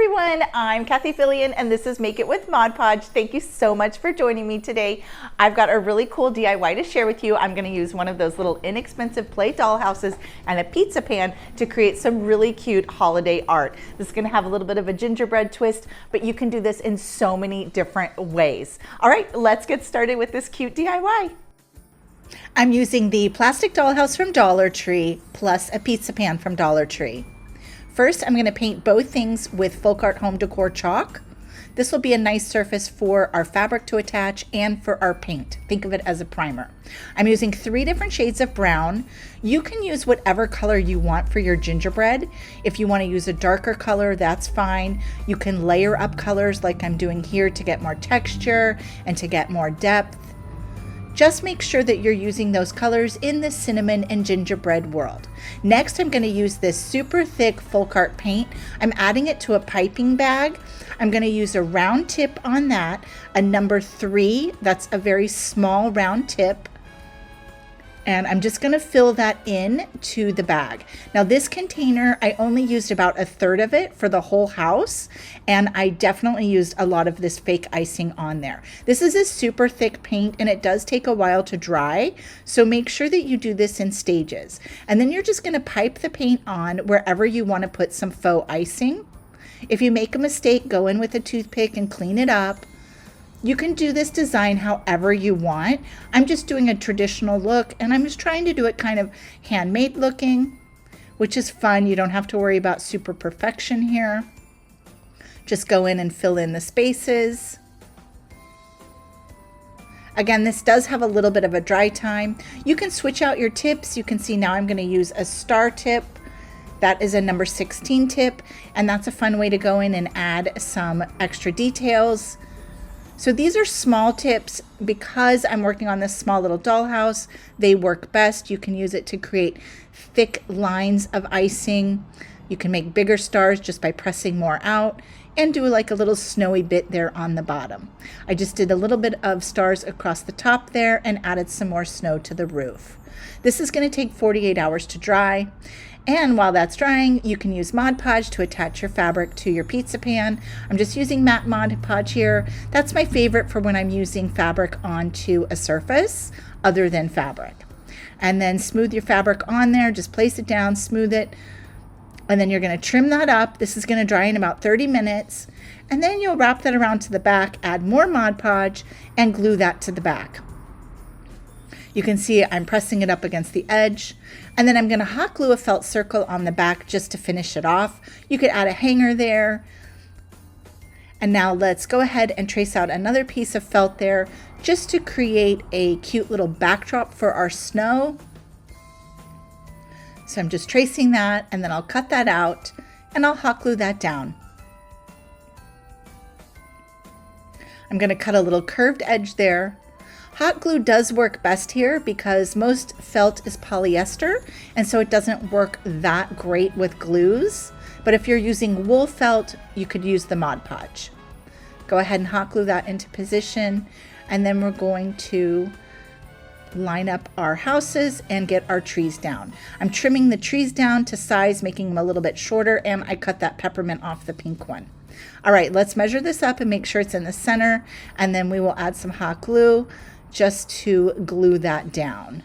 everyone, I'm Cathie and this is Make It with Mod Podge. Thank you so much for joining me today. I've got a really cool DIY to share with you. I'm going to use one of those little inexpensive play dollhouses and a pizza pan to create some really cute holiday art. This is going to have a little bit of a gingerbread twist, but you can do this in so many different ways. All right, let's get started with this cute DIY. I'm using the plastic dollhouse from Dollar Tree plus a pizza pan from Dollar Tree. First, I'm going to paint both things with Folk Art Home Decor chalk. This will be a nice surface for our fabric to attach and for our paint. Think of it as a primer. I'm using 3 different shades of brown. You can use whatever color you want for your gingerbread. If you want to use a darker color, that's fine. You can layer up colors like I'm doing here to get more texture and to get more depth. Just make sure that you're using those colors in the cinnamon and gingerbread world. Next, I'm going to use this super thick folk art paint. I'm adding it to a piping bag. I'm going to use a round tip on that, a number 3. That's a very small round tip. And I'm just going to fill that in to the bag. Now this container, I only used about 1/3 of it for the whole house. And I definitely used a lot of this fake icing on there. This is a super thick paint and it does take a while to dry. So make sure that you do this in stages. And then you're just going to pipe the paint on wherever you want to put some faux icing. If you make a mistake, go in with a toothpick and clean it up. You can do this design however you want. I'm just doing a traditional look and I'm just trying to do it kind of handmade looking, which is fun. You don't have to worry about super perfection here. Just go in and fill in the spaces. Again, this does have a little bit of a dry time. You can switch out your tips. You can see now I'm going to use a star tip. That is a number 16 tip, and that's a fun way to go in and add some extra details. So these are small tips because I'm working on this small little dollhouse. They work best. You can use it to create thick lines of icing. You can make bigger stars just by pressing more out and do like a little snowy bit there on the bottom. I just did a little bit of stars across the top there and added some more snow to the roof. This is going to take 48 hours to dry. And while that's drying, you can use Mod Podge to attach your fabric to your pizza pan. I'm just using matte Mod Podge here. That's my favorite for when I'm using fabric onto a surface other than fabric. And then smooth your fabric on there. Just place it down, smooth it. And then you're going to trim that up. This is going to dry in about 30 minutes. And then you'll wrap that around to the back, add more Mod Podge, and glue that to the back. You can see I'm pressing it up against the edge. And then I'm going to hot glue a felt circle on the back just to finish it off. You could add a hanger there. And now let's go ahead and trace out another piece of felt there just to create a cute little backdrop for our snow. So I'm just tracing that and then I'll cut that out and I'll hot glue that down. I'm going to cut a little curved edge there. Hot glue does work best here because most felt is polyester and so it doesn't work that great with glues. But if you're using wool felt, you could use the Mod Podge. Go ahead and hot glue that into position and then we're going to line up our houses and get our trees down. I'm trimming the trees down to size, making them a little bit shorter, and I cut that peppermint off the pink one. All right, let's measure this up and make sure it's in the center and then we will add some hot glue just to glue that down.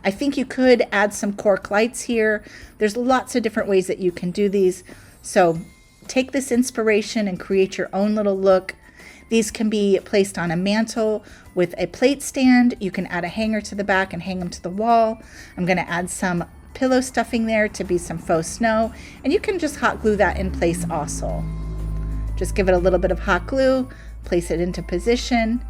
I think you could add some cork lights here. There's lots of different ways that you can do these. So take this inspiration and create your own little look. These can be placed on a mantle with a plate stand. You can add a hanger to the back and hang them to the wall. I'm going to add some pillow stuffing there to be some faux snow. And you can just hot glue that in place also. Just give it a little bit of hot glue, place it into position.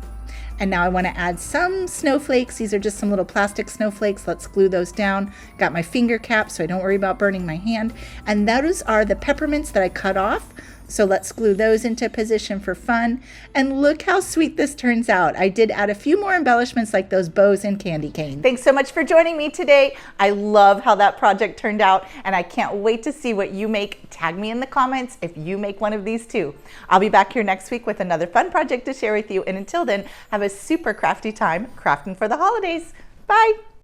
And now I want to add some snowflakes. These are just some little plastic snowflakes. Let's glue those down. Got my finger cap so I don't worry about burning my hand. And those are the peppermints that I cut off. So let's glue those into position for fun. And look how sweet this turns out. I did add a few more embellishments like those bows and candy canes. Thanks so much for joining me today. I love how that project turned out and I can't wait to see what you make. Tag me in the comments if you make one of these too. I'll be back here next week with another fun project to share with you. And until then, have a super crafty time crafting for the holidays. Bye.